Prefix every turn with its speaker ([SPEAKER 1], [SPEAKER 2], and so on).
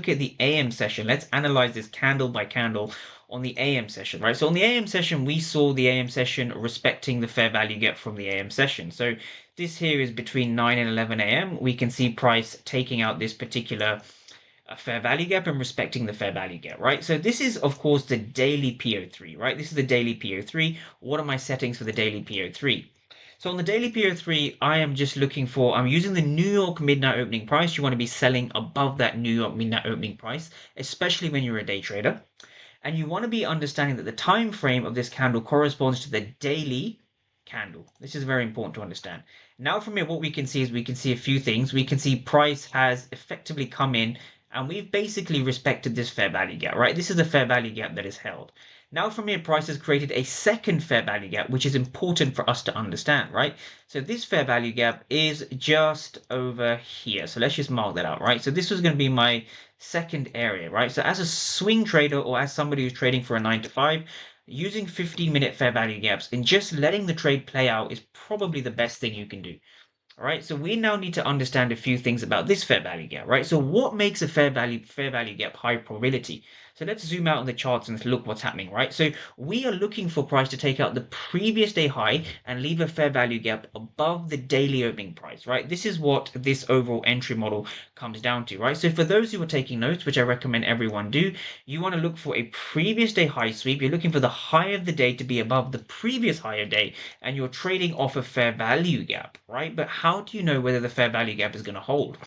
[SPEAKER 1] look at the AM session. Let's analyze this candle by candle on the AM session, right? So on the AM session, we saw the AM session respecting the fair value gap from the AM session. So this here is between 9 and 11 a.m. We can see price taking out this particular fair value gap and respecting the fair value gap, right? So this is, of course, the daily PO3, right? This is the daily PO3. What are my settings for the daily PO3? So on the daily PO3, I'm using the New York midnight opening price. You want to be selling above that New York midnight opening price, especially when you're a day trader. And you want to be understanding that the time frame of this candle corresponds to the daily candle. This is very important to understand. Now from here, what we can see is we can see a few things. We can see price has effectively come in and we've basically respected this fair value gap, right? This is the fair value gap that is held. Now from here, price has created a second fair value gap, which is important for us to understand, right? So this fair value gap is just over here. So let's just mark that out, right? So this was going to be my second area, right? So as a swing trader or as somebody who's trading for a 9 to 5, using 15-minute fair value gaps and just letting the trade play out is probably the best thing you can do. All right, so we now need to understand a few things about this fair value gap, right? So what makes a fair value gap high probability? So let's zoom out on the charts and look what's happening, right? So we are looking for price to take out the previous day high and leave a fair value gap above the daily opening price, right? This is what this overall entry model comes down to, right? So for those who are taking notes, which I recommend everyone do, you want to look for a previous day high sweep. You're looking for the high of the day to be above the previous higher day, and you're trading off a fair value gap, right? But how do you know whether the fair value gap is going to hold?